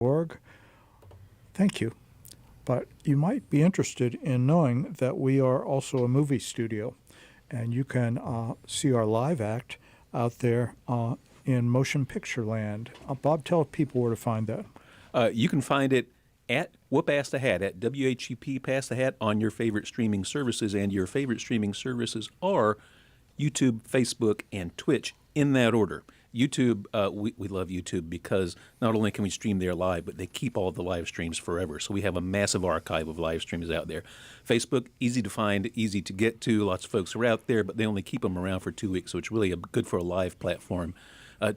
org. Thank you. But you might be interested in knowing that we are also a movie studio, and you can see our live act out there in Motion Picture Land. Bob, tell people where to find that. You can find it at WHUP Pass the Hat, at WHUP Pass the Hat on your favorite streaming services, and your favorite streaming services are YouTube, Facebook, and Twitch in that order. YouTube, we love YouTube because not only can we stream there live, but they keep all the live streams forever. So we have a massive archive of live streams out there. Facebook, easy to find, easy to get to. Lots of folks are out there, but they only keep them around for 2 weeks, so it's really good for a live platform.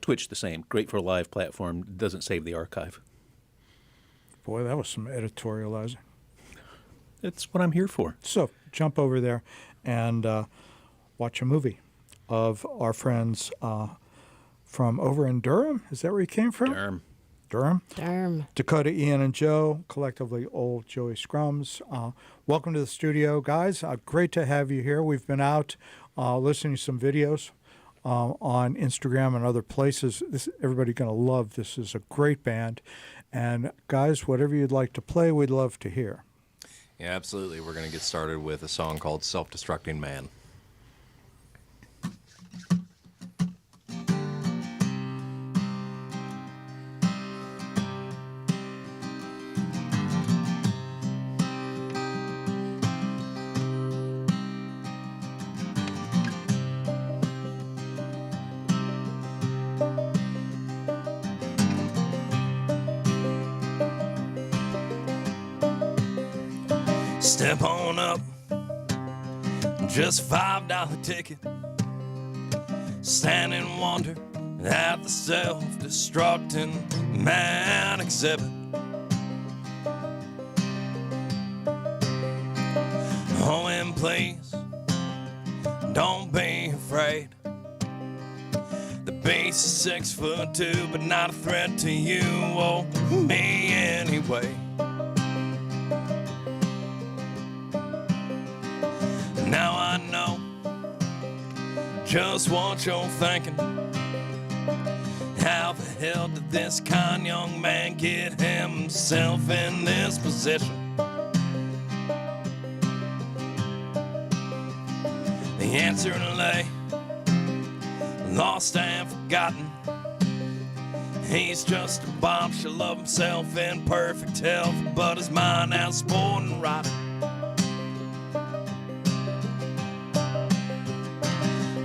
Twitch, the same. Great for a live platform. Doesn't save the archive. Boy, that was some editorializing. That's what I'm here for. So jump over there and watch a movie of our friends from over in Durham. Is that where you came from? Durham. Dakota, Ian, and Joe, collectively old Joey Scrums. Welcome to the studio, guys. Great to have you here. We've been out listening to some videos on Instagram and other places. Everybody's going to love this. Is a great band. And guys, whatever you'd like to play, we'd love to hear. Yeah, absolutely. We're going to get started with a song called Self-Destructing Man. Step on up, just $5 ticket. Stand and wonder at the self-destructing man exhibit. Oh, and please, don't be afraid. The beast is 6'2", but not a threat to you or me anyway. Now I know just what you're thinking. How the hell did this kind young man get himself in this position? The answer lay lost and forgotten. He's just a bombshell of himself in perfect health, but his mind has spoiled and rotten.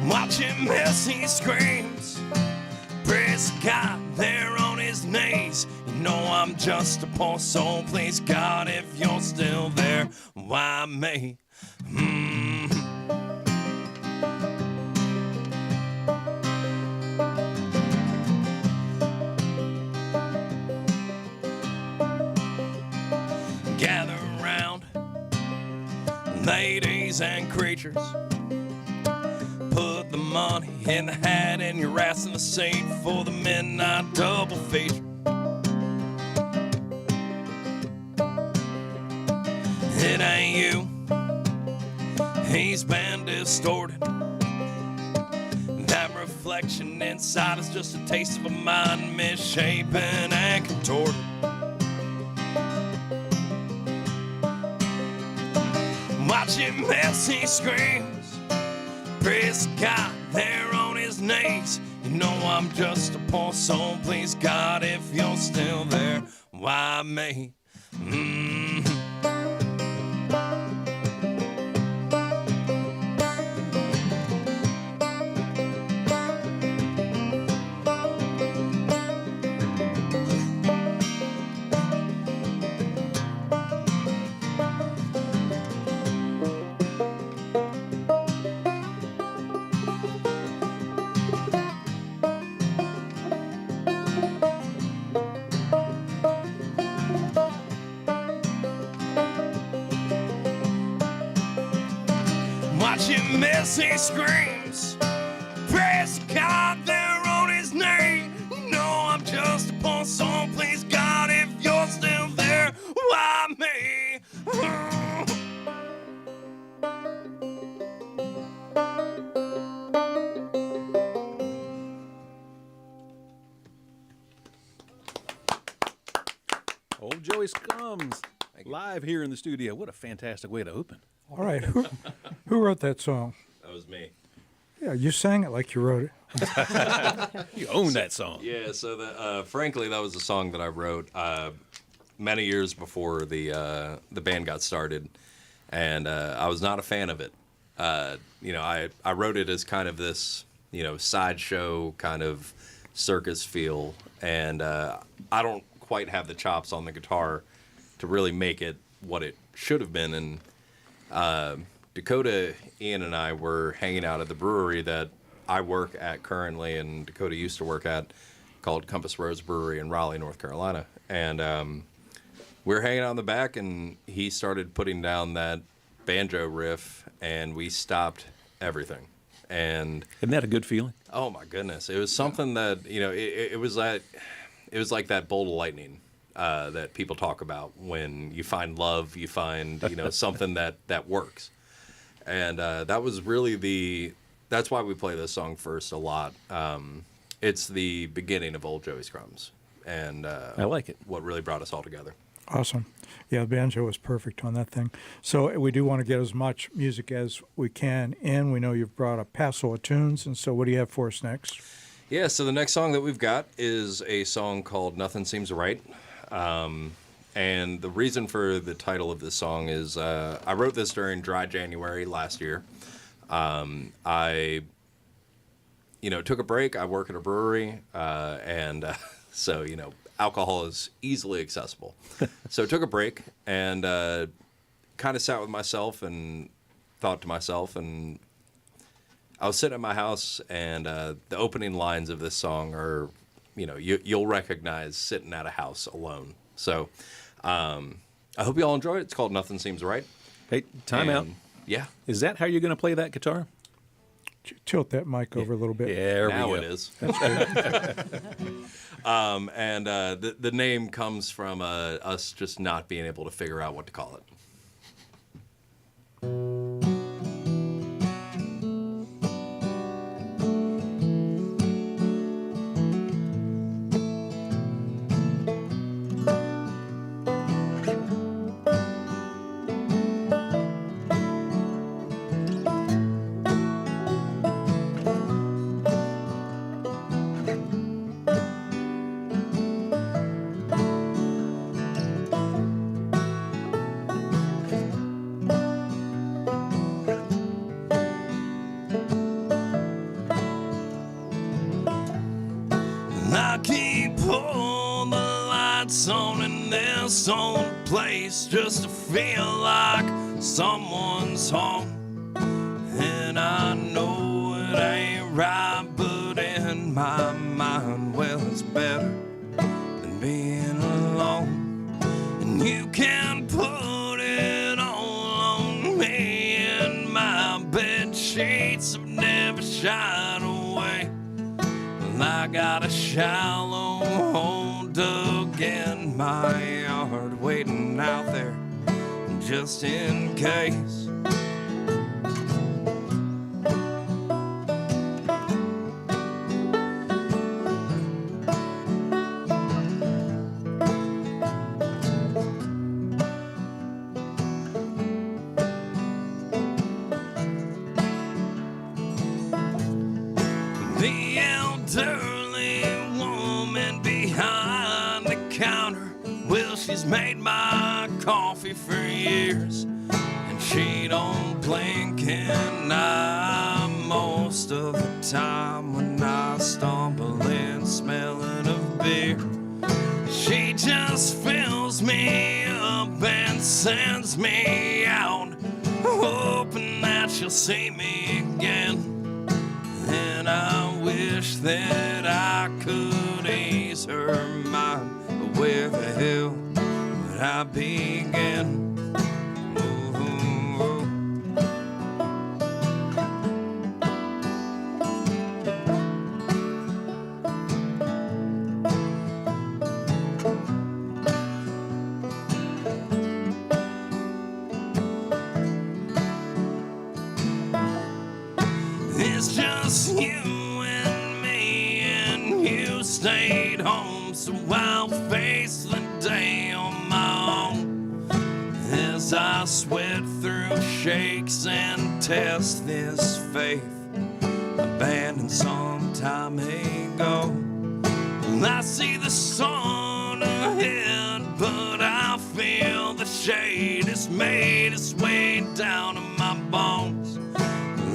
Watch him as he screams, praise God there on his knees. You know I'm just a poor soul, please God, if you're still there, why me? Gather around, ladies and creatures. Put the money in the hat and your ass in the seat for the midnight double feature. It ain't you, he's been distorted. That reflection inside is just a taste of a mind misshapen and contorted. Watch him as he screams, praise God there on his knees. You know I'm just a poor soul, please God, if you're still there, why me? Watch him as he screams, praise God there on his knee. You know I'm just a poor soul, please God, if you're still there, why me? Old Joey Scrums, live here in the studio. What a fantastic way to open. All right. Who wrote that song? That was me. Yeah, you sang it like you wrote it. You own that song. Yeah, so frankly, that was a song that I wrote many years before the band got started, and I was not a fan of it. I wrote it as kind of this, sideshow kind of circus feel, and I don't quite have the chops on the guitar to really make it what it should have been. And Dakota, Ian, and I were hanging out at the brewery that I work at currently, and Dakota used to work at, called Compass Rose Brewery in Raleigh, North Carolina. And we were hanging out in the back, and he started putting down that banjo riff, and we stopped everything. And isn't that a good feeling? Oh my goodness, it was something that it was like that bolt of lightning that people talk about when you find love, you find something that works, and that was really that's why we play this song first a lot. It's the beginning of Old Joey Scrums, and I like it. What really brought us all together. Awesome. Yeah, the banjo was perfect on that thing. So we do want to get as much music as we can in. We know you've brought a passel of tunes, and so what do you have for us next? Yeah, so the next song that we've got is a song called Nothing Seems Right. And the reason for the title of this song is I wrote this during dry January last year. I took a break. I work at a brewery, and so, alcohol is easily accessible. So I took a break and kind of sat with myself and thought to myself, and I was sitting at my house, and the opening lines of this song are, you'll recognize sitting at a house alone. So I hope you all enjoy it. It's called Nothing Seems Right. Hey, time out. Yeah. Is that how you're going to play that guitar? Tilt that mic over a little bit. Yeah, now it is. And the name comes from us just not being able to figure out what to call it. I keep all the lights on in this old place just to feel like someone's home. And I know it ain't right, but in my mind, well, it's better than being alone. And you can put it all on me, and my bed sheets have never shied away. I got a shallow hole dug in my yard, waiting out there just in case. The elderly woman behind the counter, well, she's made my coffee for years, and she don't blink an eye most of the time when I stumble in smelling of beer. She just fills me up and sends me out, hoping that she'll see me again. And I wish that I could ease her mind, but where the hell would I begin? Ooh. It's just you and me, and you stayed home, so I'll face the day on as I sweat through shakes and test this faith abandoned some time ago. I see the sun ahead, but I feel the shade has made its way down to my bones.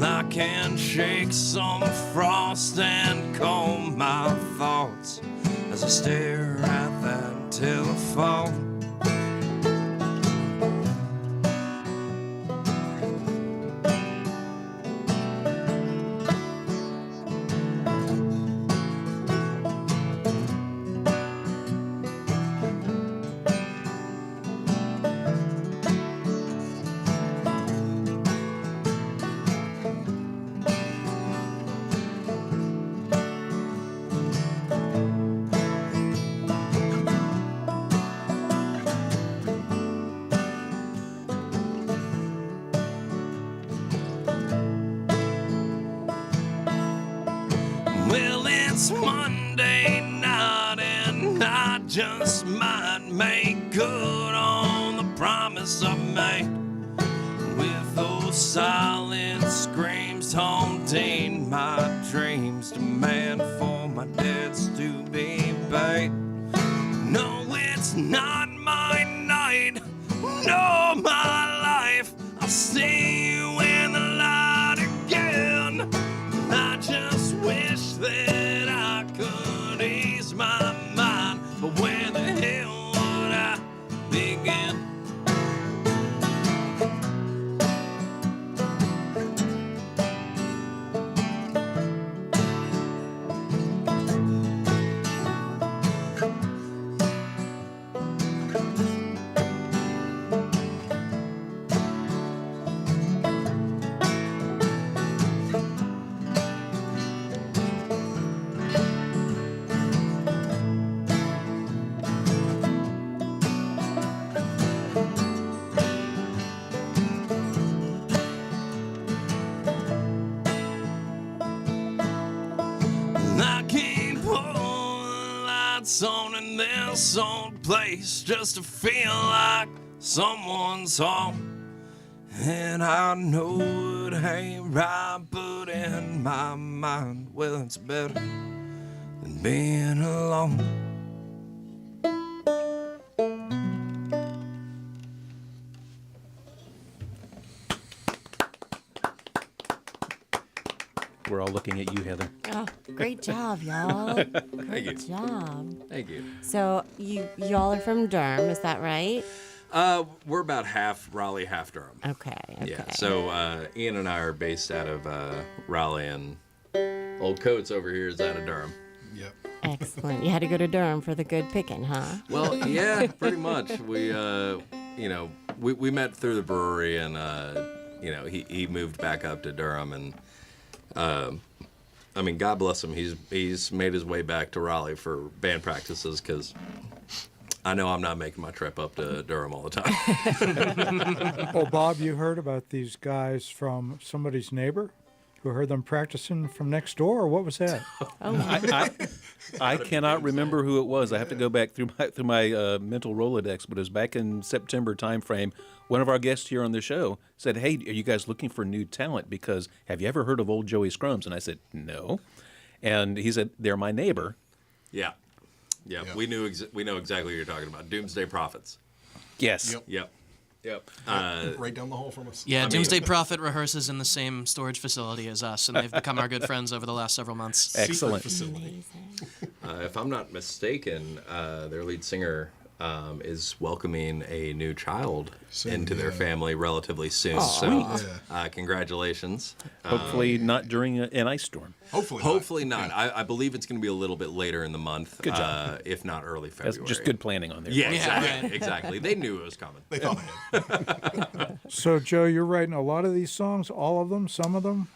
I can shake some frost and calm my thoughts as I stare at that telephone. Well, it's Monday night and I just might make good on the promise I made. With those silent screams haunting my dreams, demand for my debts to be paid. No, it's not my night, no, my life. I'll see you in the light again. I just wish that I could ease my mind, but where the hell would I begin? I keep all the lights on in this old place just to feel like someone's home. And I know it ain't right, but in my mind, well, it's better than being alone. We're all looking at you, Heather. Oh, great job, y'all. Great job. Thank you. So y'all are from Durham, is that right? We're about half Raleigh, half Durham. Okay. Yeah. So Ian and I are based out of Raleigh, and Old Coates over here is out of Durham. Yep. Excellent. You had to go to Durham for the good picking, huh? Well, yeah, pretty much. We met through the brewery, and he moved back up to Durham, and I mean, God bless him. He's made his way back to Raleigh for band practices because I know I'm not making my trip up to Durham all the time. Oh, Bob, you heard about these guys from somebody's neighbor who heard them practicing from next door, or what was that? I cannot remember who it was. I have to go back through my mental Rolodex, but it was back in September timeframe. One of our guests here on the show said, "Hey, are you guys looking for new talent? Because have you ever heard of old Joey Scrums?" And I said, "No." And he said, "They're my neighbor." Yeah. We know exactly what you're talking about. Doomsday Prophets. Yes. Yep. Right down the hall from us. Yeah, Doomsday Prophet reherses in the same storage facility as us, and they've become our good friends over the last several months. Excellent. Facility. If I'm not mistaken, their lead singer is welcoming a new child into their family relatively soon. So, congratulations. Hopefully not during an ice storm. Hopefully not. I believe it's going to be a little bit later in the month. Good job. If not early February. That's just good planning on their Yeah, part. exactly. right. Exactly. They knew it was coming. They thought ahead. So, Joe, you're writing a lot of these songs, all of them, some of them?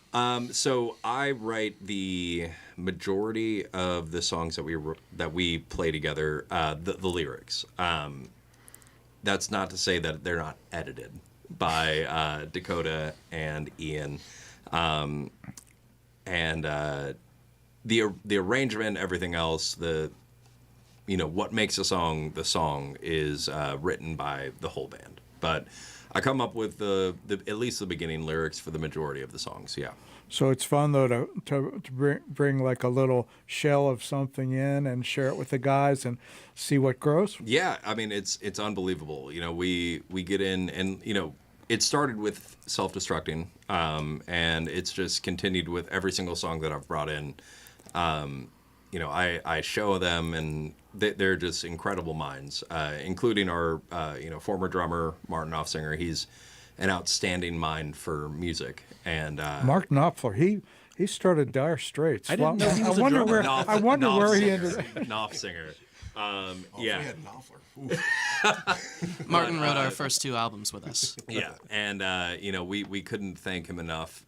So I write the majority of the songs that we play together, the lyrics. That's not to say that they're not edited by Dakota and Ian, and the arrangement, everything else, what makes a song the song is written by the whole band. But I come up with the at least the beginning lyrics for the majority of the songs. Yeah. So it's fun though to bring like a little shell of something in and share it with the guys and see what grows. Yeah, I mean it's unbelievable. You know, we get in and you know it started with self-destructing, and it's just continued with every single song that I've brought in. You know, I show them and they're just incredible minds, including our you know former drummer Martin Offsinger. He's an outstanding mind for music. And Mark Knopfler, he started Dire Straits. I didn't know he was I a wonder drummer. where I wonder where he ended. Knopfsinger. Oh, Yeah. we had Knopfler. Oof. Martin wrote our first 2 albums with us. Yeah, and you know we couldn't thank him enough.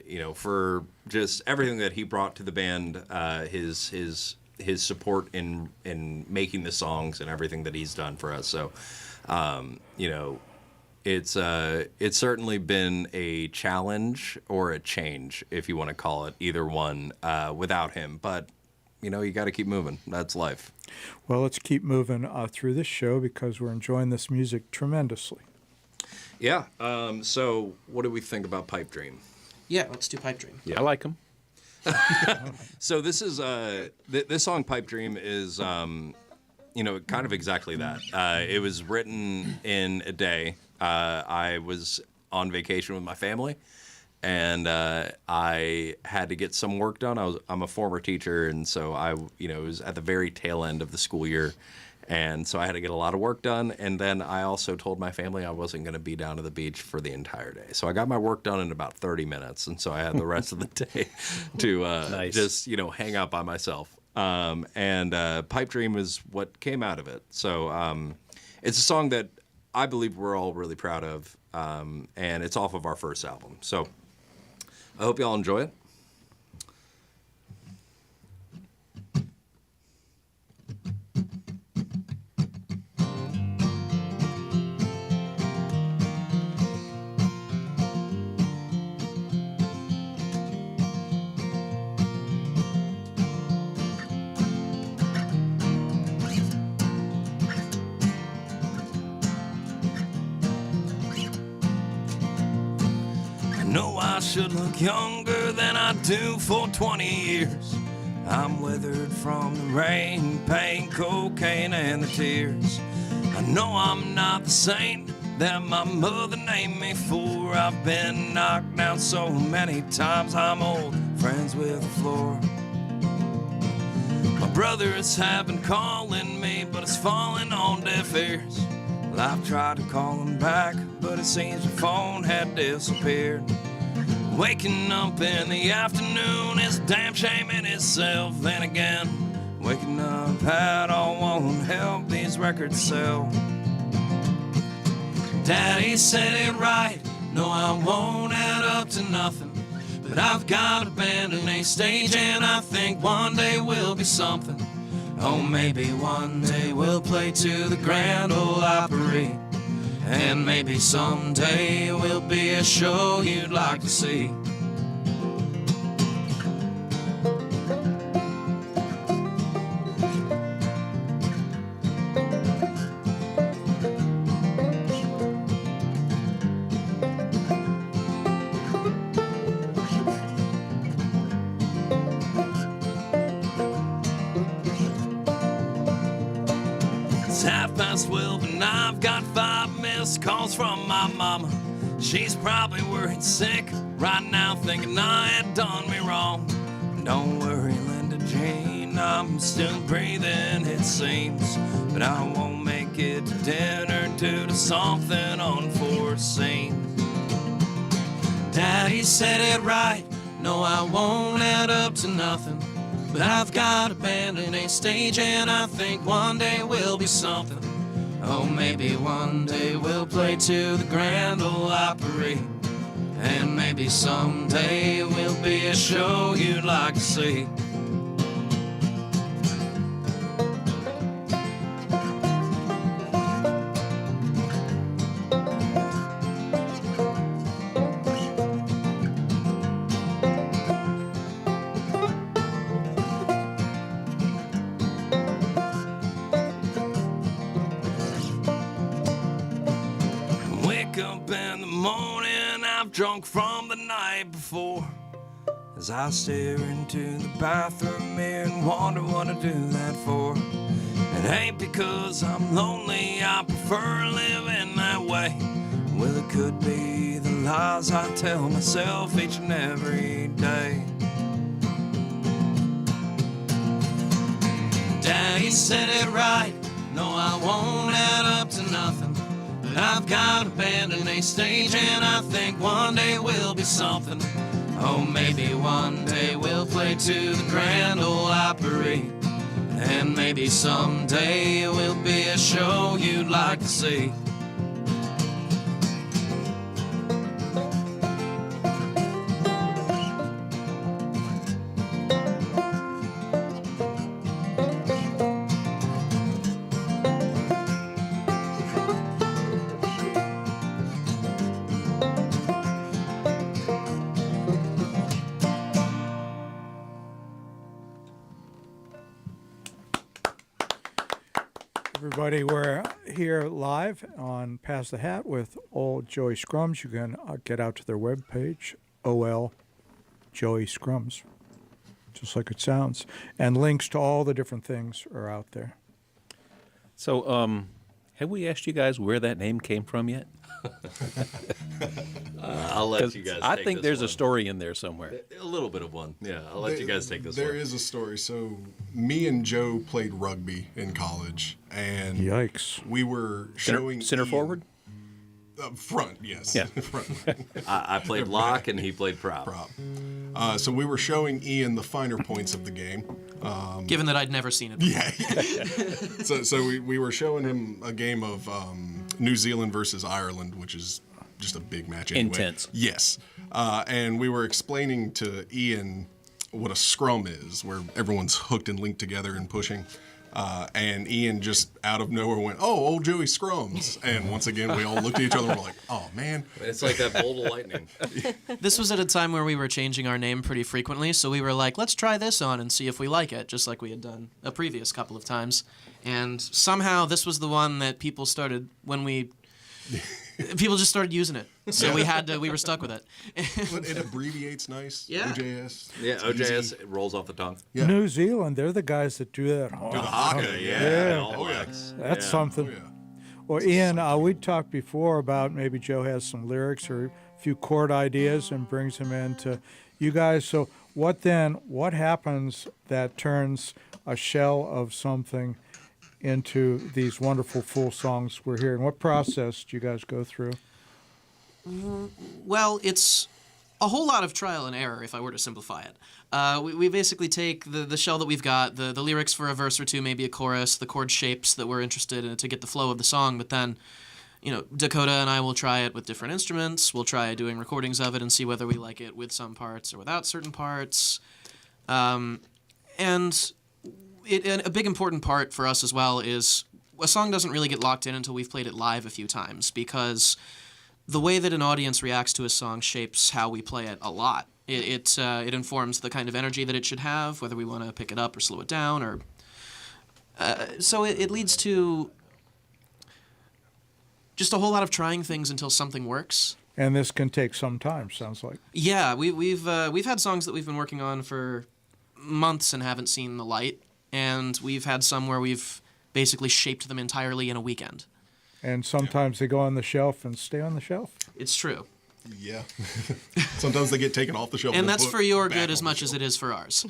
You know for just everything that he brought to the band, his support in making the songs and everything that he's done for us. So, you know, it's certainly been a challenge or a change, if you want to call it either one, without him. But you know, you got to keep moving. That's life. Well, let's keep moving through this show because we're enjoying this music tremendously. Yeah. So, what do we think about Pipe Dream? Yeah, let's do Pipe Dream. I like them. So this is this song Pipe Dream is you know kind of exactly that. It was written in a day. I was on vacation with my family, and I had to get some work done. I'm a former teacher, and so it was at the very tail end of the school year, and so I had to get a lot of work done. And then I also told my family I wasn't going to be down to the beach for the entire day. So I got my work done in about 30 minutes, and so I had the rest of the day to Nice. just hang out by myself. And Pipe Dream is what came out of it. So it's a song that I believe we're all really proud of, and it's off of our first album. So I hope y'all enjoy it. Know I should look younger than I do for 20 years. I'm weathered from the rain, pain, cocaine, and the tears. I know I'm not the saint that my mother named me for. I've been knocked down so many times, I'm old friends with the floor. My brothers have been calling me, but it's falling on deaf ears. Well, I've tried to call them back, but it seems your phone had disappeared. Waking up in the afternoon is a damn shame in itself. Then again, waking up at all won't help these records sell. Daddy said it right, no I won't add up to nothing. But I've got a band and a stage, and I think one day we'll be something. Oh, maybe one day we'll play to the Grand Ole Opry. And maybe someday we'll be a show you'd like to see. It's 12:30 and I've got 5 missed calls from my mama. She's probably worried sick right now, thinking I had done me wrong. Don't worry, Linda Jean, I'm still breathing, it seems. But I won't make it to dinner due to something unforeseen. Daddy said it right, no I won't add up to nothing. But I've got a band and a stage, and I think one day we'll be something. Oh, maybe one day we'll play to the Grand Ole Opry. And maybe someday we'll be a show you'd like to see. wake up in the morning, I've drunk from the night before. As I stare into the bathroom mirror and wonder what I do that for. It ain't because I'm lonely, I prefer living that way. Well, it could be the lies I tell myself each and every day. Daddy said it right, no, I won't add up to nothing. But I've got a band and a stage, and I think one day we'll be something. Oh, maybe one day we'll play to the Grand Ole Opry. And maybe someday it will be a show you'd like to see. Everybody, we're here live on Pass the Hat with old Joey Scrums. You can get out to their webpage, OL Joey Scrums, just like it sounds. And links to all the different things are out there. So, have we asked you guys where that name came from yet? I'll let you guys I take think this there's one. a story in there somewhere. A little bit of one. Yeah, I'll let you guys take this There one. is a story. So me and Joe played rugby in college, and Yikes. we were showing Center Ian- forward? front, yes. Yeah. Front. I played lock and he played prop. Prop. So we were showing Ian the finer points of the game. Given that I'd never seen it before. Yeah. so we were showing him a game of New Zealand versus Ireland, which is just a big match anyway. Intense. Yes. And we were explaining to Ian what a scrum is, where everyone's hooked and linked together and pushing. And Ian just out of nowhere went, "Oh, old Joey Scrums." And once again, we all looked at each other and were like, "Oh, man." It's like that bolt of lightning. This was at a time where we were changing our name pretty frequently, so we were like, let's try this on and see if we like it, just like we had done a previous couple of times. And somehow this was the one that people started people just started using it. So we were stuck with it. But it abbreviates nice. Yeah. OJS. Yeah, It's OJS, easy. it rolls off the tongue. Yeah. New Zealand, they're the guys that do that. The haka, Yeah. All Oh, yeah. blacks. That's Yeah. something. Oh, yeah. Well, Ian, we talked before about maybe Joe has some lyrics or a few chord ideas and brings them into you guys. So what happens that turns a shell of something into these wonderful full songs we're hearing? What process do you guys go through? Well, it's a whole lot of trial and error, if I were to simplify it. We basically take the shell that we've got, the lyrics for a verse or two, maybe a chorus, the chord shapes that we're interested in to get the flow of the song, but then, Dakota and I will try it with different instruments. We'll try doing recordings of it and see whether we like it with some parts or without certain parts. And a big important part for us as well is a song doesn't really get locked in until we've played it live a few times, because the way that an audience reacts to a song shapes how we play it a lot. It informs the kind of energy that it should have, whether we want to pick it up or slow it down, or so it leads to just a whole lot of trying things until something works. And this can take some time, sounds like. Yeah, we've had songs that we've been working on for months and haven't seen the light, and we've had some where we've basically shaped them entirely in a weekend. And sometimes they go on the shelf and stay on the shelf. It's true. Yeah. Sometimes they get taken off the shelf. And that's put for your back good on as the much as shelf. it is for ours.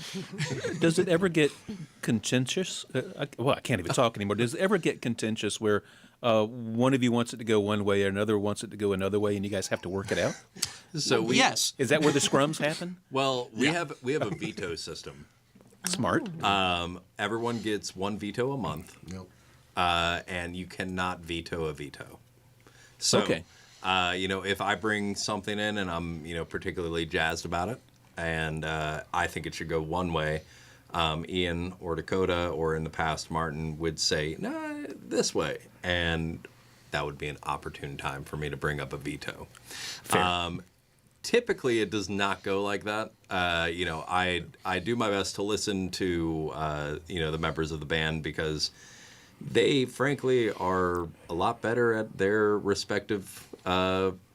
Does it ever get contentious? I can't even talk anymore. Does it ever get contentious where one of you wants it to go one way or another wants it to go another way, and you guys have to work it out? So Yes. Is that where the scrums happen? Well, we have a veto system. Smart. Everyone gets one veto a month. Yep. And you cannot veto a veto. So, Okay. If I bring something in and I'm, particularly jazzed about it, and I think it should go one way, Ian or Dakota or in the past Martin would say, "No, this way," and that would be an opportune time for me to bring up a veto. Fair. Typically, it does not go like that. I do my best to listen to the members of the band, because they, frankly, are a lot better at their respective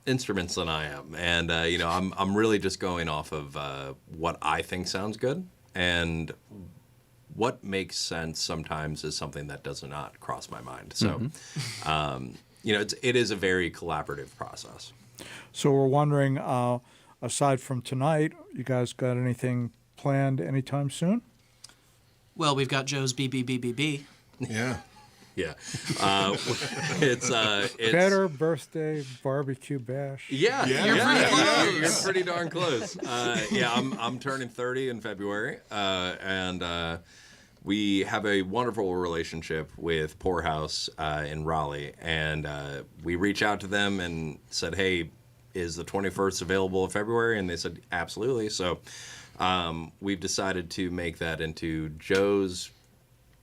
instruments than I am, and you know, I'm really just going off of what I think sounds good, and what makes sense sometimes is something that does not cross my mind. So, you know, it is a very collaborative process. So we're wondering, aside from tonight, you guys got anything planned anytime soon? Well, we've got Joe's BBBBB. Yeah. Yeah, it's Better birthday barbecue bash. Yeah, Yeah, you're, yeah, pretty, yeah. you're pretty darn close. Yeah, I'm turning 30 in February, and we have a wonderful relationship with Poorhouse in Raleigh, and we reached out to them and said, "Hey, is the 21st available in February?" And they said, "Absolutely." So we've decided to make that into Joe's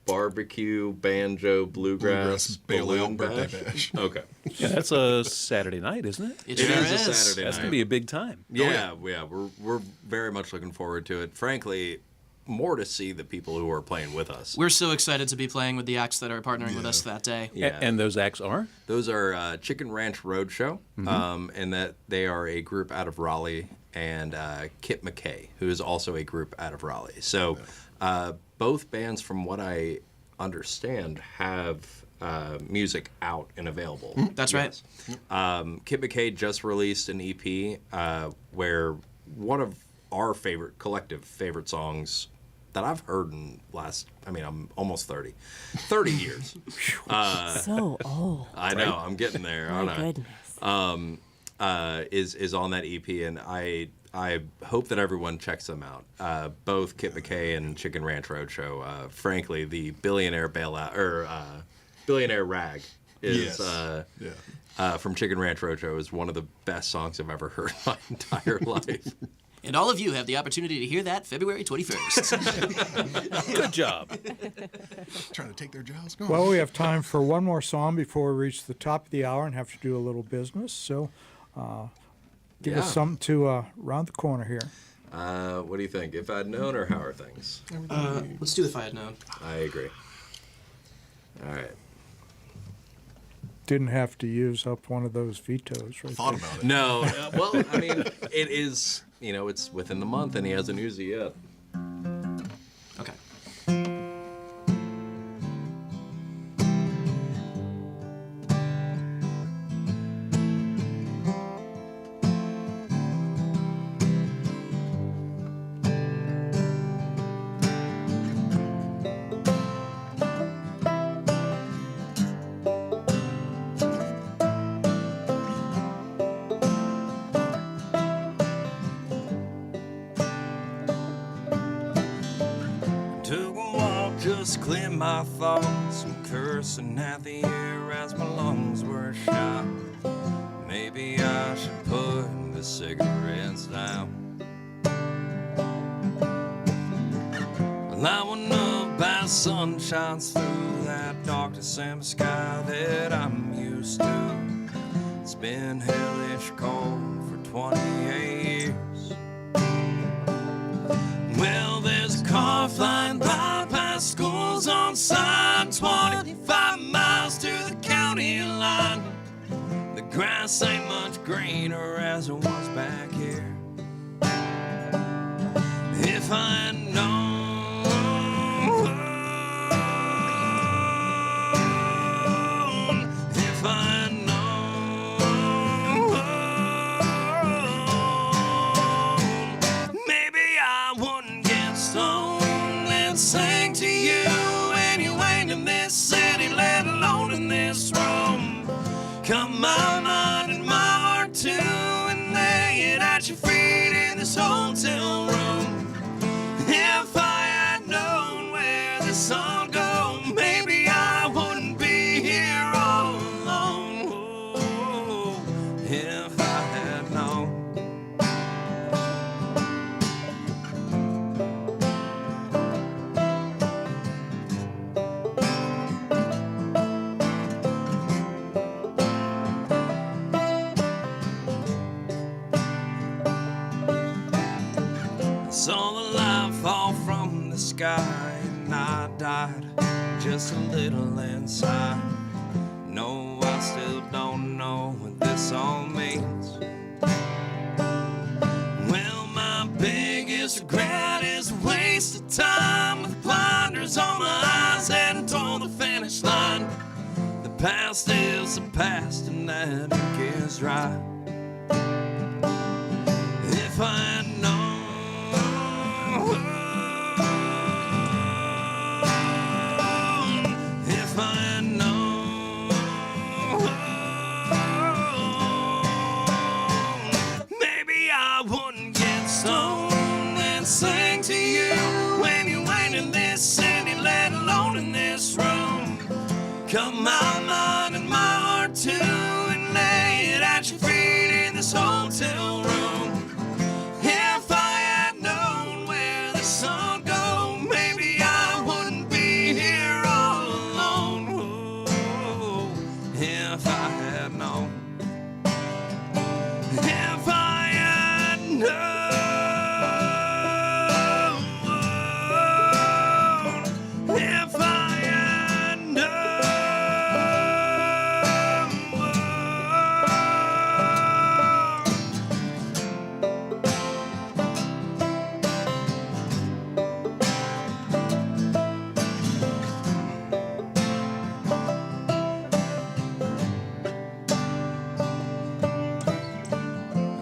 Barbecue Banjo Bluegrass Bailout Balloon birthday Bash. bash. Okay. Yeah, that's a Saturday night, isn't it? It It sure is a is. Saturday That's night. going to be a big time. Yeah, we're very much looking forward to it. Frankly, more to see the people who are playing with us. We're so excited to be playing with the acts that are partnering with us that day. Yeah. And those acts are? Those are Chicken Ranch Roadshow, and that they are a group out of Raleigh, and Kip McKay, who is also a group out of Raleigh. So both bands, from what I understand, have music out and available. That's right. Kip McKay just released an EP where one of our collective favorite songs that I've heard in I'm almost 30 years. So old. I know, I'm getting there, My aren't goodness. I? Is on that EP, and I hope that everyone checks them out. Both Kip McKay and Chicken Ranch Roadshow. Frankly, the Billionaire Bailout or Billionaire Rag is Yes. from Chicken Ranch Roadshow is one of the best songs I've ever heard in my entire life. And all of you have the opportunity to hear that February 21st. Good job. Trying to take their jobs. Go Well, we have time for one more song before we reach the top of the hour and have to do a little business. So give us something to round the corner here. What do you think? If I'd known, or how are things? Let's do If I Had Known. I agree. All right. Didn't have to use up one of those vetoes, right? Thought there. about it. No, well, I mean, it is, you know, it's within the month and he hasn't used it yet. Okay. Took a walk just to clear my thoughts. I'm cursing at the air as my lungs were shot. Maybe I should put the cigarettes down. Well, I went up as sun shines through that dark December sky that I'm used to. It's been hellish cold for 28 years. Well, there's a car flying by past schools on sign, 25 miles to the county line. The grass ain't much greener as it was back here. If I had known, if I had known, maybe I wouldn't get stoned and sing to you anyway in this city, let alone in this room. Come my mind and my heart too, and lay it at your feet in this hotel room. If I had known where this all go, maybe I wouldn't be here all alone. Oh, if I had known. Saw the light fall from the sky, and I died just a little inside. No, I still don't know what this all past is the past and that ink is dry. If I had known, if I had known, maybe I wouldn't get stoned and sing to you when you ain't in this city, let alone in this room. Cut my mind and my heart too and lay it at your feet in this hotel room. If I had known where the sun go, maybe I wouldn't be here all alone. Oh, if I had known, if I had known, if I had known.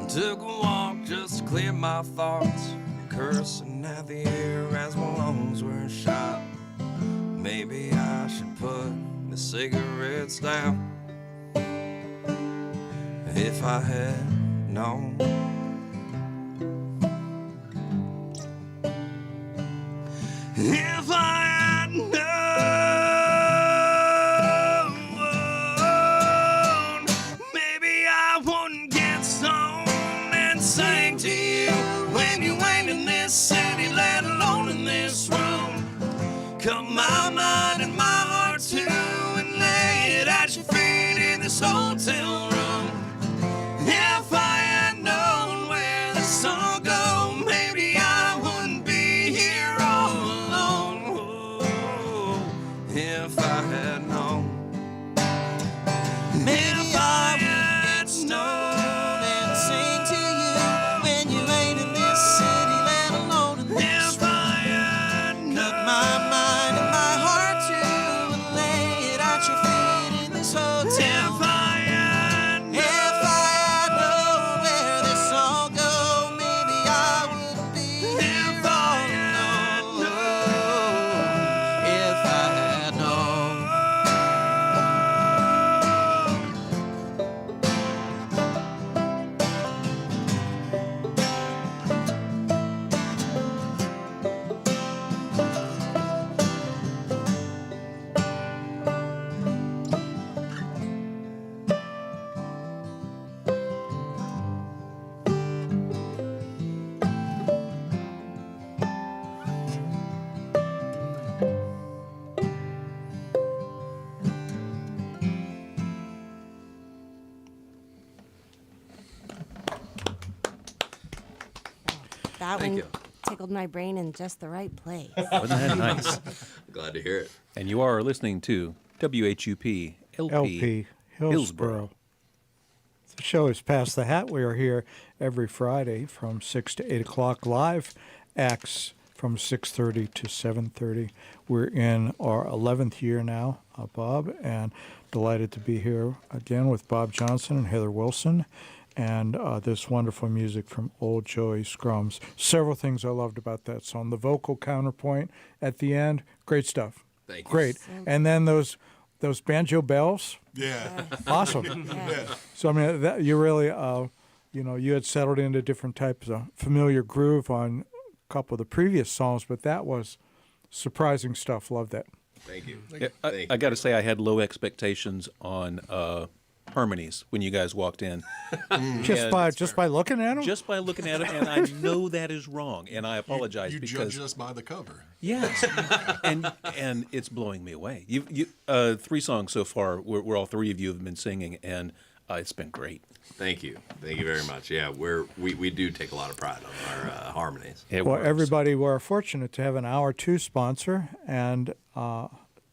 Took a walk just to clear my thoughts, cursing at the air as my lungs were shot. Maybe I should put the cigarettes down. If I had known. If I had known, maybe I wouldn't get stoned and sing to you when you ain't in this city, let alone in this room. Cut my mind and my heart too and lay it at your feet in this hotel room. If I had known where the sun go, maybe I wouldn't be here all alone. Oh, if I had known. If I had known and sing to you when you ain't in this city, let alone in this room. If I had known. Cut my mind and my heart too and lay it at your feet in this hotel. If I had known. If I had known where this all go, maybe I would be here all alone. If I had known. That Thank one you. tickled my brain in just the right place. Wasn't that nice? Glad to hear it. And you are listening to WHUP LP, LP Hillsboro. The show is Pass the Hat. We are here every Friday from 6 to 8 o'clock live. Acts from 6:30 to 7:30. We're in our 11th year now, Bob, and delighted to be here again with Bob Johnson and Heather Wilson. And this wonderful music from old Joey Scrums. Several things I loved about that song. The vocal counterpoint at the end, great stuff. Thank you. Great. And then those banjo bells, Yeah. awesome. Yeah. So I mean, that, you really, you had settled into different types of familiar groove on a couple of the previous songs, but that was surprising stuff. Love that. Thank you. Yeah, Thank I you. got to say, I had low expectations on harmonies when you guys walked in. Just by looking at them. Just by looking at it, and I know that is wrong, and I apologize You because judge us by the cover. yes, and it's blowing me away. You 3 songs so far, where all 3 of you have been singing, and it's been great. Thank you. Thank you very much. Yeah, we do take a lot of pride on our harmonies. It Well, works. everybody, we're fortunate to have an Hour 2 sponsor, and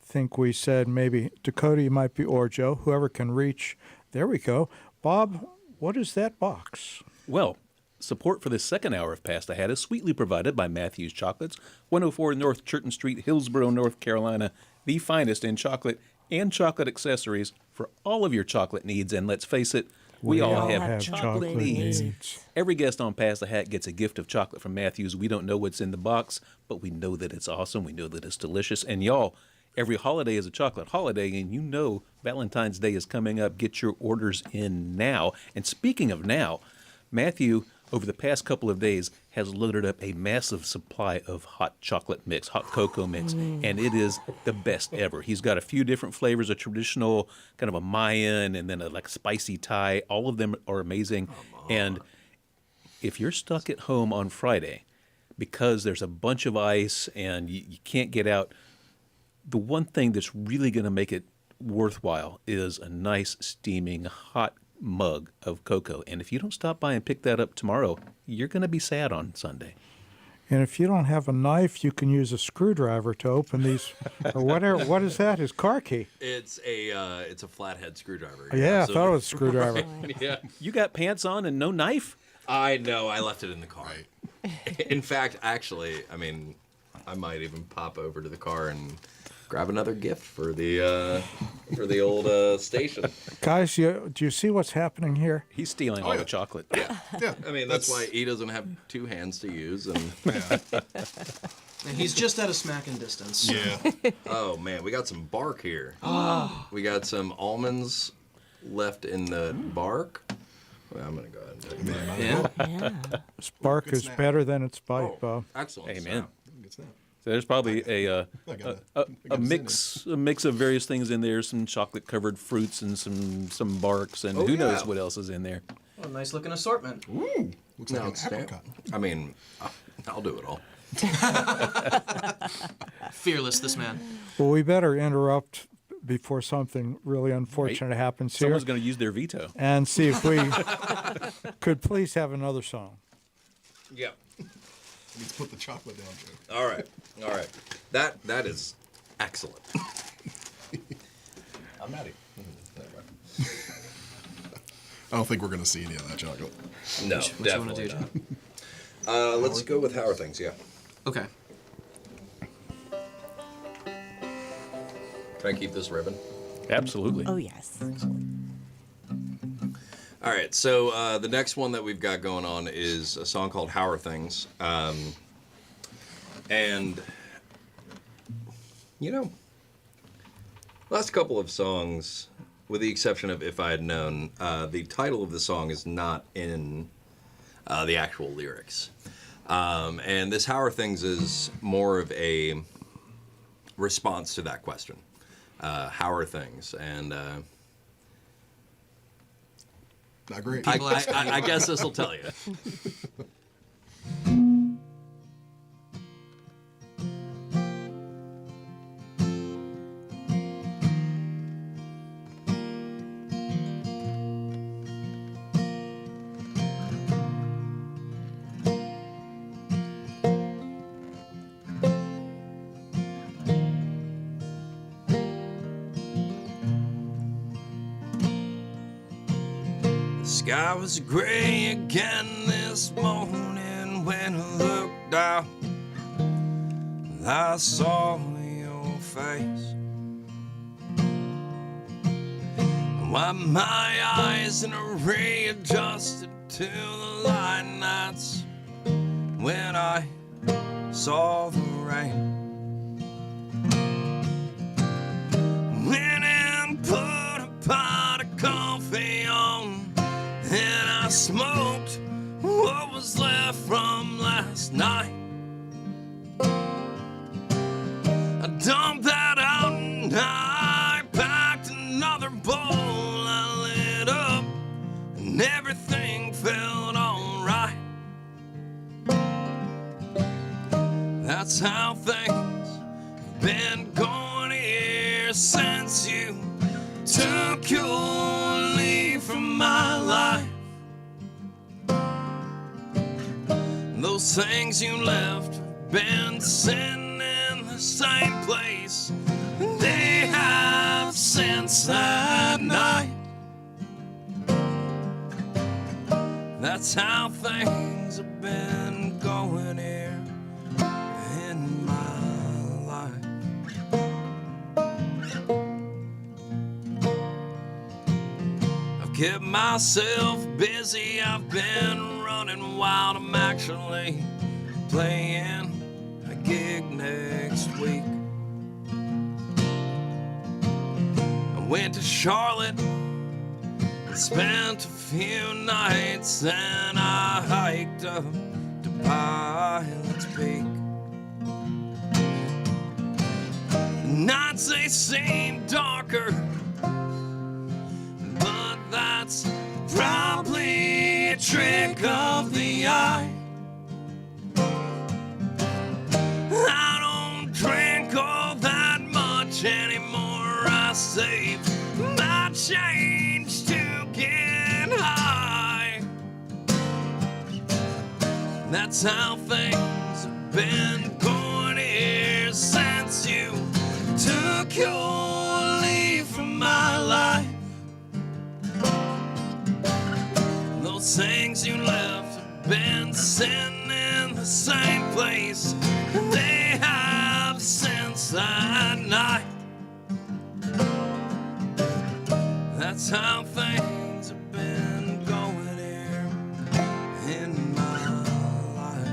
think we said maybe Dakota, you might be, or Joe, whoever can reach. There we go. Bob, what is that box? Well, support for this second hour of Past the Hat is sweetly provided by Matthew's Chocolates, 104 North Churton Street, Hillsboro, North Carolina, the finest in chocolate and chocolate accessories for all of your chocolate needs. And let's face it, we all have chocolate needs. Every guest on Pass the Hat gets a gift of chocolate from Matthews. We don't know what's in the box, but we know that it's awesome. We know that it's delicious. And y'all, every holiday is a chocolate holiday, and you know Valentine's Day is coming up. Get your orders in now. And speaking of now, Matthew, over the past couple of days, has loaded up a massive supply of hot chocolate mix, hot cocoa mix, and it is the best ever. He's got a few different flavors, a traditional, kind of a Mayan, and then a like spicy Thai. All of them are amazing. And if you're stuck at home on Friday because there's a bunch of ice and you can't get out, the one thing that's really going to make it worthwhile is a nice, steaming, hot mug of cocoa. And if you don't stop by and pick that up tomorrow, you're going to be sad on Sunday. And if you don't have a knife, you can use a screwdriver to open these, or whatever. What is that? His car key. It's a flathead screwdriver. Yeah, I thought it was a screwdriver. Yeah. You got pants on and no knife? I know. I left it in the car. In fact, actually, I mean, I might even pop over to the car and grab another gift for the old station. Guys, do you see what's happening here? He's stealing all the chocolate. Yeah. I mean, that's why he doesn't have two hands to use. And And he's just at a smacking distance. Yeah. oh man, we got some bark here. We got some almonds left in the bark. Well, I'm gonna go ahead and take that. Yeah. Yeah. This bark is better than its bite, Bob. Excellent. Amen. Good snap. So there's probably a mix of various things in there, some chocolate covered fruits and some barks, and who knows what else is in there. Well, nice looking assortment. Ooh, looks like an Outstanding. apricot. I mean, I'll do it all. Fearless, this man. Well, we better interrupt before something really unfortunate happens here Someone's going to use their veto. and see if we could please have another song. Yeah. Let's put the chocolate down, Joe. All right. That is excellent. I'm not even. I don't think we're going to see any of that chocolate. No, What you want to definitely do, not. John? Let's go with How Are Things, yeah. Okay. Can I keep this ribbon? Absolutely. Oh, yes. All right, so the next one that we've got going on is a song called How Are Things. And, you know, last couple of songs, with the exception of If I Had Known, the title of the song is not in the actual lyrics. And this How Are Things is more of a response to that question. How are things? And Not great. I guess this will tell you. Sky was gray again this morning when I looked out. I saw your face. Wiped my eyes and readjusted to the light nights when I saw the rain. Went and put a pot of coffee on, and I smoked what was left from last night. I dumped that out and I packed another bowl. I lit up and everything felt alright. That's how things have been going here since you took your leave from my life. Those things you left have been sitting in the same place they have since that night. That's how things have been going here in my life. kept myself busy. I've been running wild. I'm actually playing a gig next week. I went to Charlotte and spent a few nights, and I hiked up to Pilot's Peak. Nights they seem darker, but that's probably a trick of the eye. I don't drink all that much anymore. I save my change to get high. That's how things have been going here since you took your leave from my life. Those things you left have been sitting in the same place they have since that night. That's how things have been going here in my life.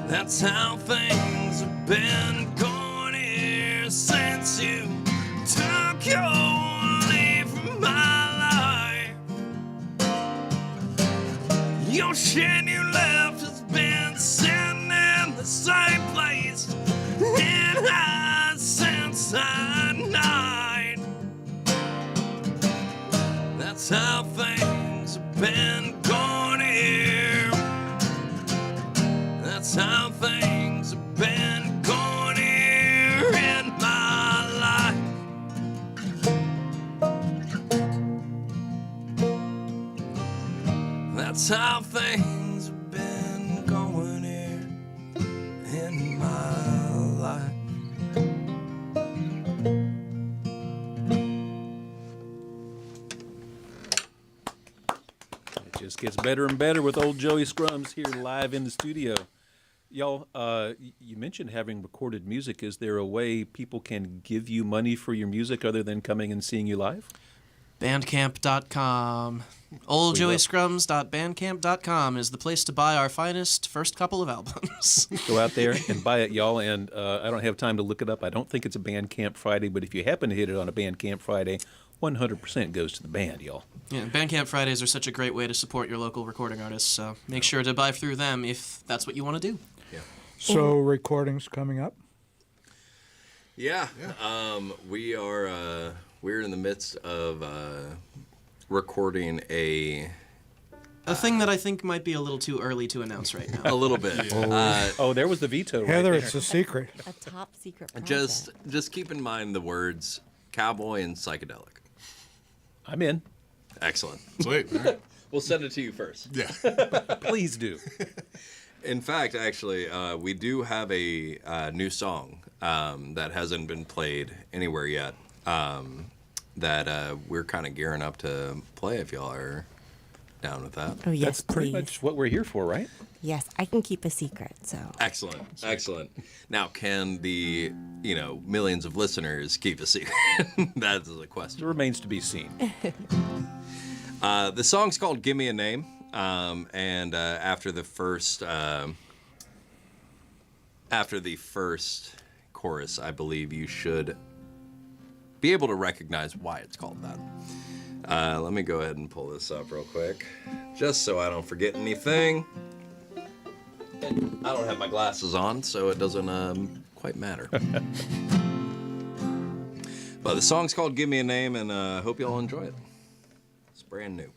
That's how things have been going here since you took your leave from my life. Your shit you left has been sitting in the same place it has since that night. That's how things have been going here. That's how things have been going here in my life. That's how things have been going here in my life. It just gets better and better with old Joey Scrums here live in the studio. Y'all, you mentioned having recorded music. Is there a way people can give you money for your music other than coming and seeing you live? Bandcamp.com. OldJoeyScrums.bandcamp.com is the place to buy our finest first couple of albums. Go out there and buy it, y'all. And I don't have time to look it up. I don't think it's a Bandcamp Friday, but if you happen to hit it on a Bandcamp Friday, 100% goes to the band, y'all. Yeah, Bandcamp Fridays are such a great way to support your local recording artists, so make sure to buy through them if that's what you want to do. So recordings coming up? Yeah. We're in the midst of recording a thing that I think might be a little too early to announce right now. a little bit. There was the veto right Heather, there. it's a secret. A top secret project. Just keep in mind the words cowboy and psychedelic. I'm in. Excellent. Sweet. All right. We'll send it to you first. Yeah. Please do. In fact, actually, we do have a new song that hasn't been played anywhere yet that we're kind of gearing up to play if y'all are down with that. Oh, yes, That's pretty please. much what we're here for, right? Yes, I can keep a secret, so. Excellent. Excellent. Now, can the, millions of listeners keep a secret? That is a It question. remains to be seen. The song's called Give Me a Name. And after the first chorus, I believe you should be able to recognize why it's called that. Let me go ahead and pull this up real quick, just so I don't forget anything. And I don't have my glasses on, so it doesn't quite matter. But the song's called Give Me a Name, and I hope y'all enjoy it. It's brand new.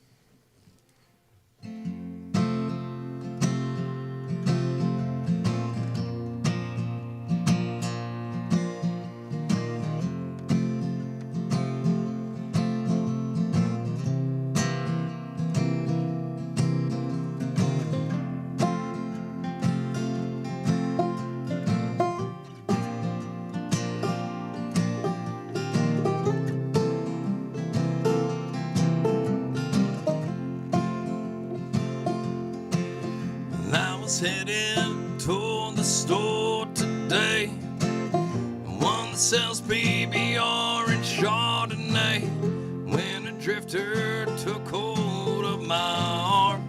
Heading toward the store today. One that sells PBR and Chardonnay when a drifter took hold of my arm.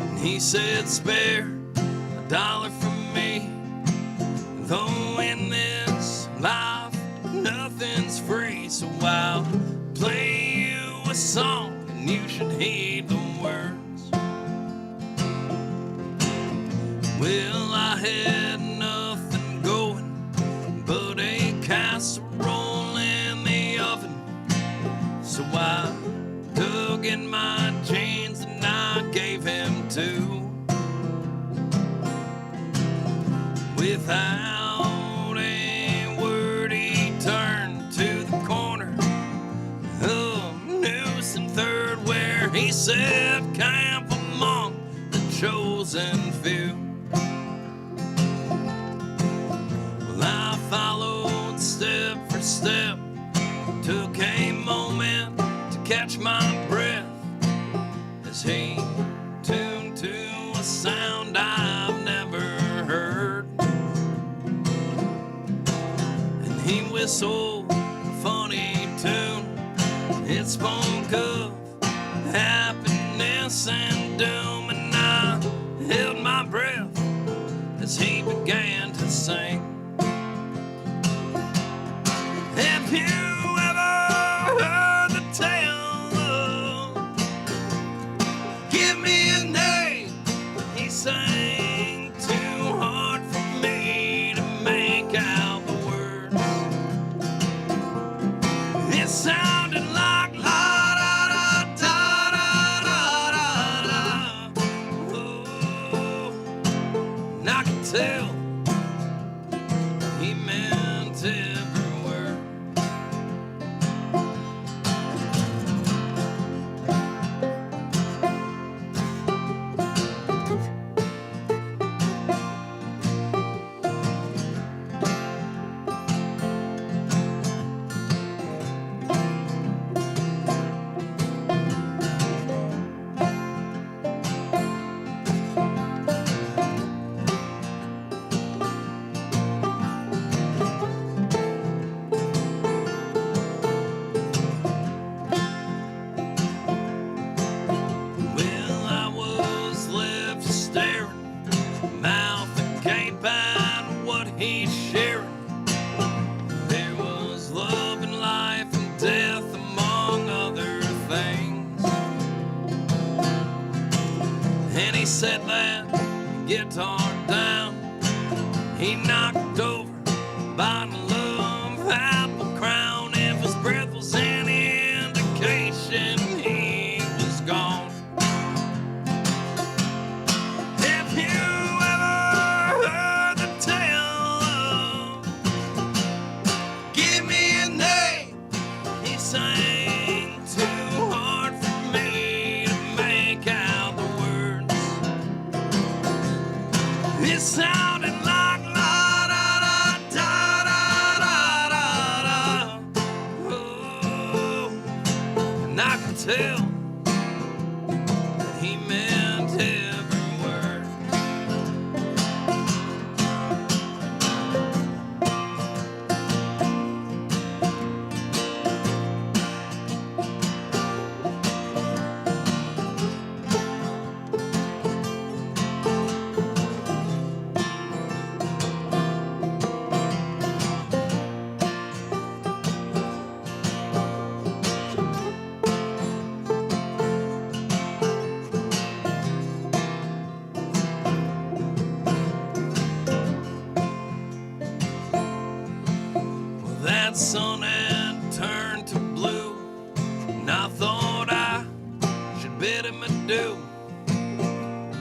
And he said, spare $1 from me, though in this life nothing's free. So I'll play you a song and you should heed the words. Well, I had nothing going but a casserole in the oven. So I dug in my jeans and I gave him two. Without a word, he turned to the corner of Noose and Third, where he said, camp among the chosen few. Well, I followed step for step, took a moment to catch my breath as he tuned to a sound I've never heard. And he whistled a funny tune. It spoke of happiness and doom, and I held my breath as he began to sing. Have you ever heard the tale of Give Me a Name? He sang too hard for me to make out the words. It sounded like la da da da da da da da. Oh, and I could tell he meant every word. Well, I was left staring, mouth agape at what he's sharing. There was love and life and death among other things. And he set that guitar down. He knocked over a bottle of apple crown. If his breath was any indication, he was gone. Have you ever heard the tale of Give Me a Name? He sang too hard for me to make out the words. It sounded like la da da da da da da. Oh, and I could tell that he meant every word. Well, that sun had turned to blue, and I thought I should bid him adieu.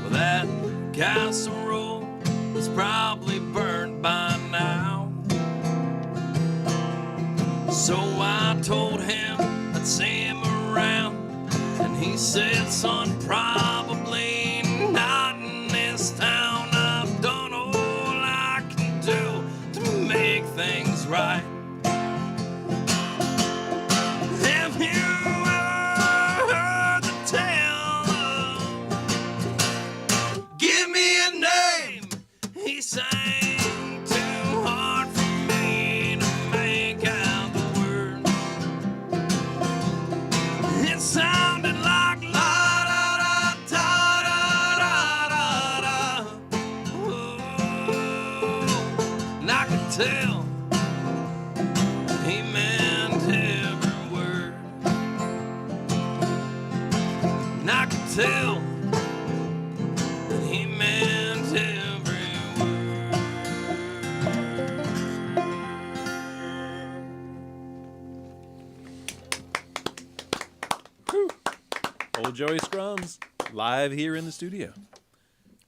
Well, that casserole was probably burned by now. So I told him I'd see him around, and he said, son, probably not in this town. I've done all I can do to make things right. Have you ever heard the tale of Give Me a Name? He sang too hard tell that he meant every word. Old Joey Scrums, live here in the studio.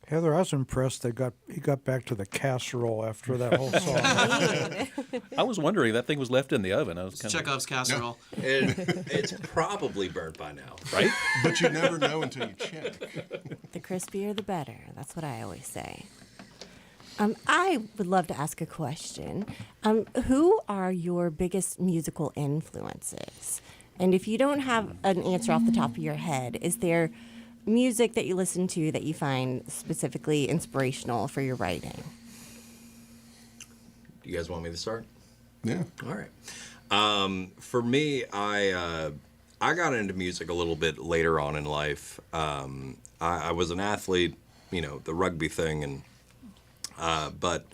Heather, I was impressed he got back to the casserole after that whole song. I was wondering, that thing was left in the oven. I was kind Chekhov's casserole. It's probably burnt by now. right? But you never know until you check. The crispier, the better. That's what I always say. I would love to ask a question. Who are your biggest musical influences? And if you don't have an answer off the top of your head, is there music that you listen to that you find specifically inspirational for your writing? You guys want me to start? Yeah. All right. For me, I got into music a little bit later on in life. I was an athlete, the rugby thing, and but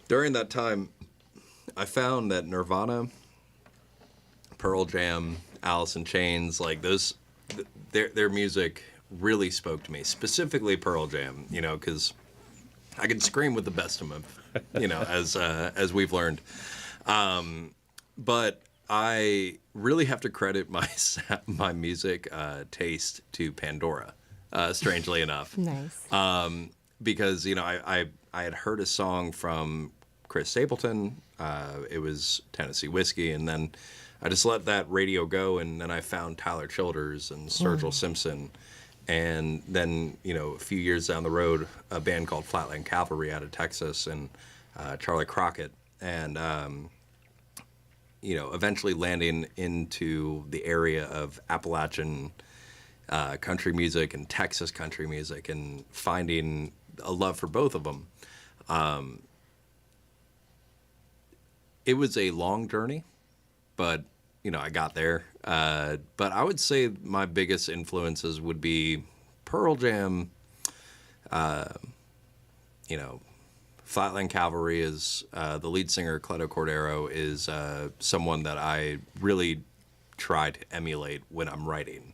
during that time, I found that Nirvana, Pearl Jam, Alice in Chains, like those, their music really spoke to me. Specifically Pearl Jam, because I can scream with the best of them, as we've learned. But I really have to credit my music taste to Pandora, strangely enough. Nice. Because I had heard a song from Chris Stapleton. It was Tennessee Whiskey, and then I just let that radio go, and then I found Tyler Childers and Sturgill Simpson. And then, a few years down the road, a band called Flatland Cavalry out of Texas, and Charlie Crockett. And, eventually landing into the area of Appalachian country music and Texas country music, and finding a love for both of them. It was a long journey, but I got there. But I would say my biggest influences would be Pearl Jam. Flatland Cavalry is the lead singer, Cleto Cordero, is someone that I really try to emulate when I'm writing.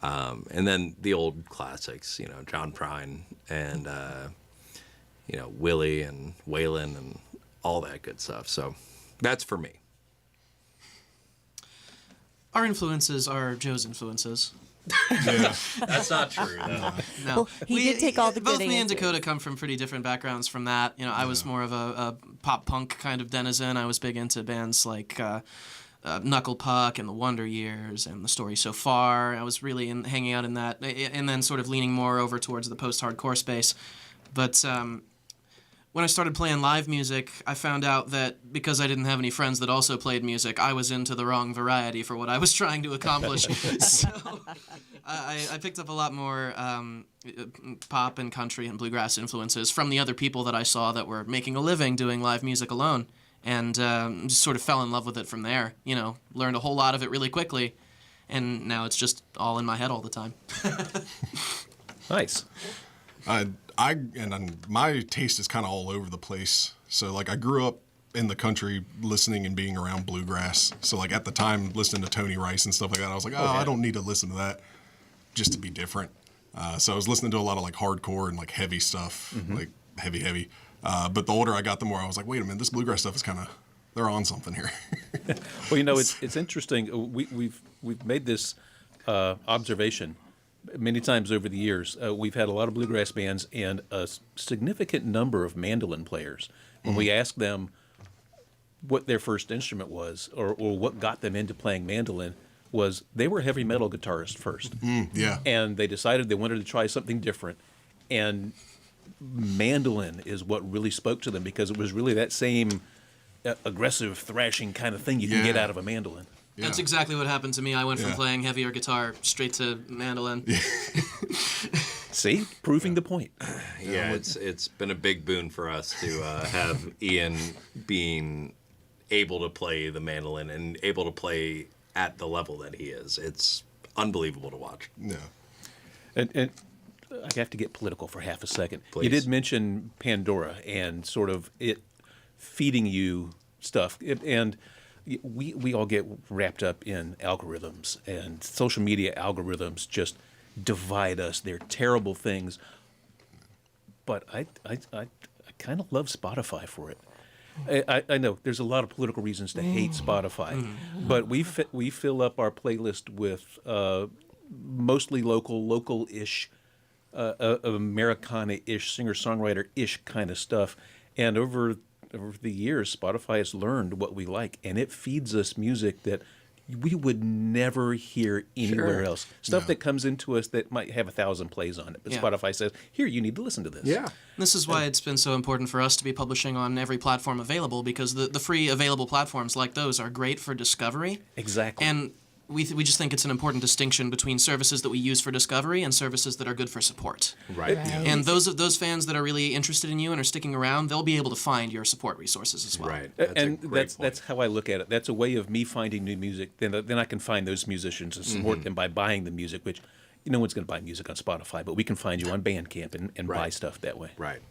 And then the old classics, John Prine and, Willie and Waylon and all that good stuff. So that's for me. Our influences are Joe's influences. Yeah. That's not true, though. No, Well, he did take all the both good me and answers. Dakota come from pretty different backgrounds from that. I was more of a pop punk kind of denizen. I was big into bands like Knuckle Puck and the Wonder Years and The Story So Far. I was really hanging out in that, and then sort of leaning more over towards the post-hardcore space. But when I started playing live music, I found out that because I didn't have any friends that also played music, I was into the wrong variety for what I was trying to accomplish. So I picked up a lot more pop and country and bluegrass influences from the other people that I saw that were making a living doing live music alone, and just sort of fell in love with it from there. Learned a whole lot of it really quickly, and now it's just all in my head all the time. Nice. My taste is kind of all over the place. So I grew up in the country listening and being around bluegrass. So at the time listening to Tony Rice and stuff like that, I was like, I don't need to listen to that just to be different. So I was listening to a lot of hardcore and heavy stuff, heavy. But the older I got, the more I was like, wait a minute, this bluegrass stuff is they're on something here. Well, it's interesting. We've made this observation many times over the years. We've had a lot of bluegrass bands and a significant number of mandolin players. When we ask them what their first instrument was, or what got them into playing mandolin, was they were heavy metal guitarists first. Yeah. And they decided they wanted to try something different. And mandolin is what really spoke to them, because it was really that same aggressive thrashing kind of thing you can get out of a mandolin. Yeah. That's exactly what happened to me. I went from Yeah. playing heavier guitar straight to mandolin. See? Proving the point. Yeah, it's been a big boon for us to have Ian being able to play the mandolin and able to play at the level that he is. It's unbelievable to watch. Yeah. And I have to get political for half a second. Please. You did mention Pandora and sort of it feeding you stuff. And we all get wrapped up in algorithms, and social media algorithms just divide us. They're terrible things. But I kind of love Spotify for it. I know there's a lot of political reasons to hate Spotify, but we fill up our playlist with mostly local-ish, Americana-ish, singer-songwriter-ish kind of stuff. And over the years, Spotify has learned what we like, and it feeds us music that we would never hear anywhere else. Stuff that comes into us that might have 1,000 plays on it, but Spotify says, "Here, you need to listen to this." Yeah. This is why it's been so important for us to be publishing on every platform available, because the free available platforms like those are great for discovery. Exactly. And we just think it's an important distinction between services that we use for discovery and services that are good for support. Right. And those fans that are really interested in you and are sticking around, they'll be able to find your support resources as well. Right. And a great that's how I look at it. That's a way of me finding new music. Then I can find those musicians and support them by buying the music, which no one's going to buy music on Spotify, but we can find you on Bandcamp and buy stuff that way. Right.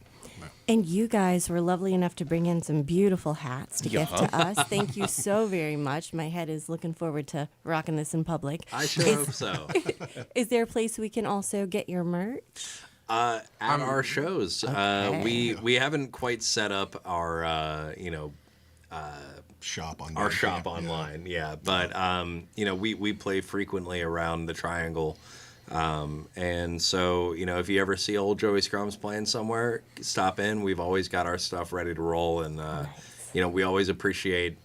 And you guys were lovely enough to bring in some beautiful hats to gift to us. Thank you so very much. My head is looking forward to rocking this in public. I sure hope so. Is there a place we can also get your merch? At our shows, we haven't quite set up our Shop on our Bandcamp, shop online, but we play frequently around the Triangle. And so, if you ever see old Joey Scrums playing somewhere, stop in. We've always got our stuff ready to roll. And, we always appreciate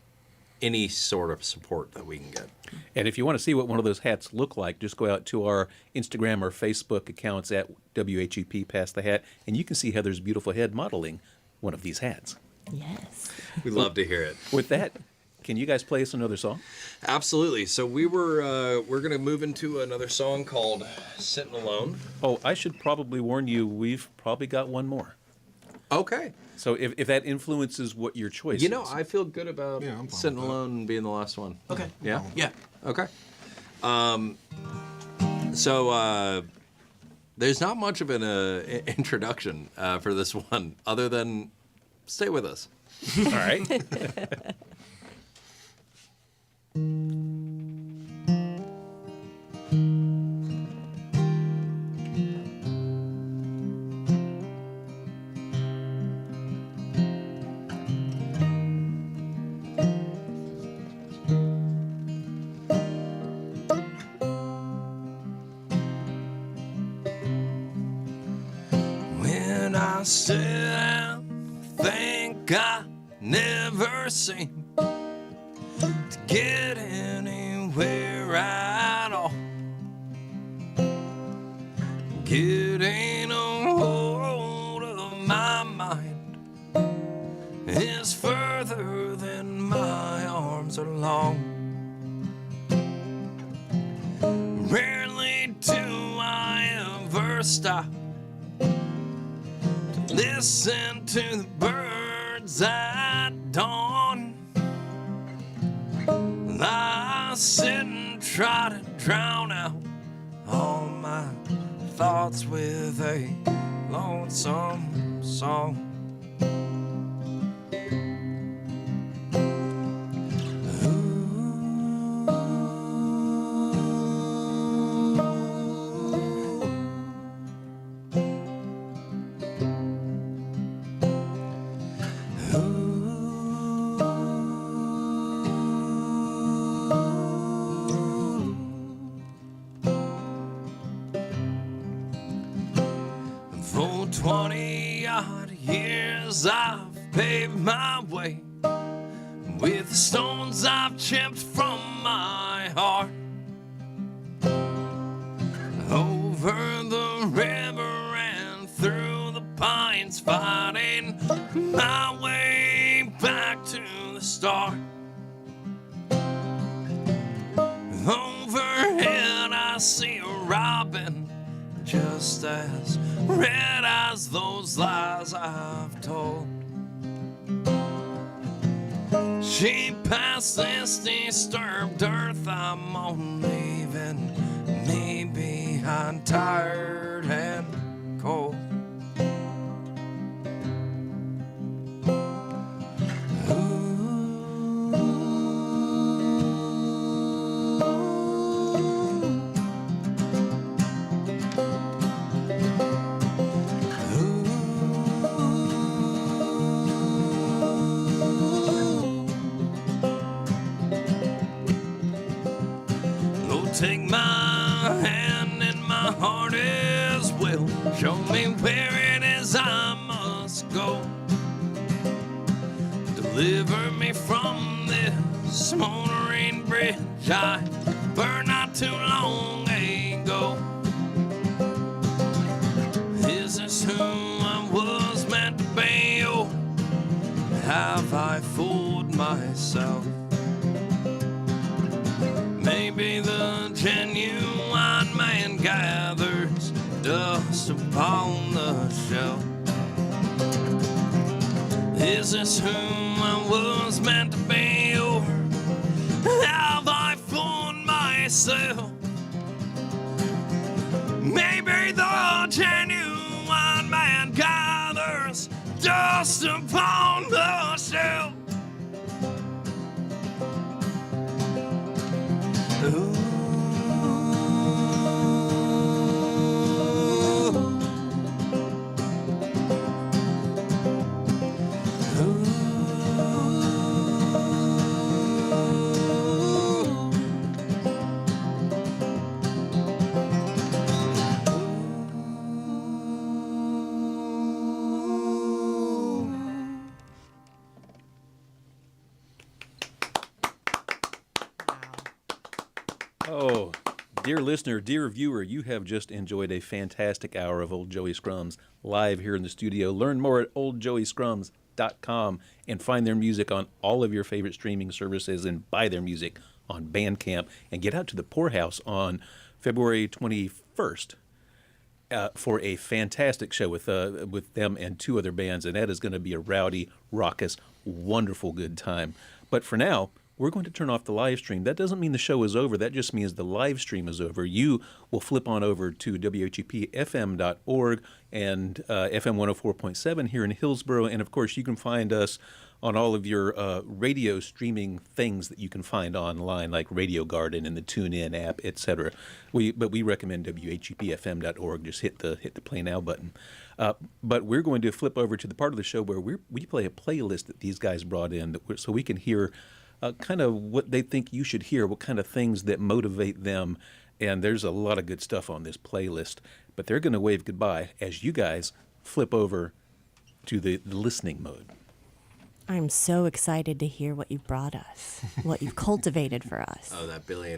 any sort of support that we can get. And if you want to see what one of those hats look like, just go out to our Instagram or Facebook accounts at WHUP Pass the Hat, and you can see Heather's beautiful head modeling one of these hats. Yes. We'd love to hear it. With that, can you guys play us another song? Absolutely. So we're going to move into another song called Sitting Alone. Oh, I should probably warn you, we've probably got one more. Okay. So if that influences what your choice is. I feel good about I'm fine Sitting with that. Alone being the last one. Okay. Yeah? Yeah. Okay. So there's not much of an introduction for this one, other than stay with us. All right. When I sit and think I never seem to get anywhere at all, getting a hold of my mind is further than my arms are long. Rarely do I ever stop to listen to the birds at dawn. I sit and try to drown out all my thoughts with a lonesome song. For 20-odd years I've paved my way with the stones I've chipped from my heart, over the river and through the pines, fighting my way back to the start. Overhead I see a robin just as red as those lies I've told. She passed this disturbed earth I'm on, leaving me behind, tired and cold. Take my hand and my heart as well. Show me where it is I must go. Deliver me from this smoldering bridge I burned not too long ago. Is this who I was meant to be, or have I fooled myself? Maybe the genuine man gathers dust upon the shelf. Is this who I was meant to be, or have I fooled myself? Maybe the genuine man gathers dust upon the shelf. Ooh. Oh, dear listener, dear viewer, you have just enjoyed a fantastic hour of Old Joey Scrums live here in the studio. Learn more at oldjoeyscrums.com and find their music on all of your favorite streaming services and buy their music on Bandcamp. And get out to the Poorhouse on February 21st for a fantastic show with them and two other bands. And that is going to be a rowdy, raucous, wonderful good time. But for now, we're going to turn off the live stream. That doesn't mean the show is over. That just means the live stream is over. You will flip on over to WHUPFM.org and FM 104.7 here in Hillsborough. And, of course, you can find us on all of your radio streaming things that you can find online, like Radio Garden and the TuneIn app, etc. But we recommend WHUPFM.org. Just hit the Play Now button. But we're going to flip over to the part of the show where we play a playlist that these guys brought in so we can hear kind of what they think you should hear, what kind of things that motivate them. And there's a lot of good stuff on this playlist. But they're going to wave goodbye as you guys flip over to the listening mode. I'm so excited to hear what you've brought us, what you've cultivated for us. Oh, that billionaire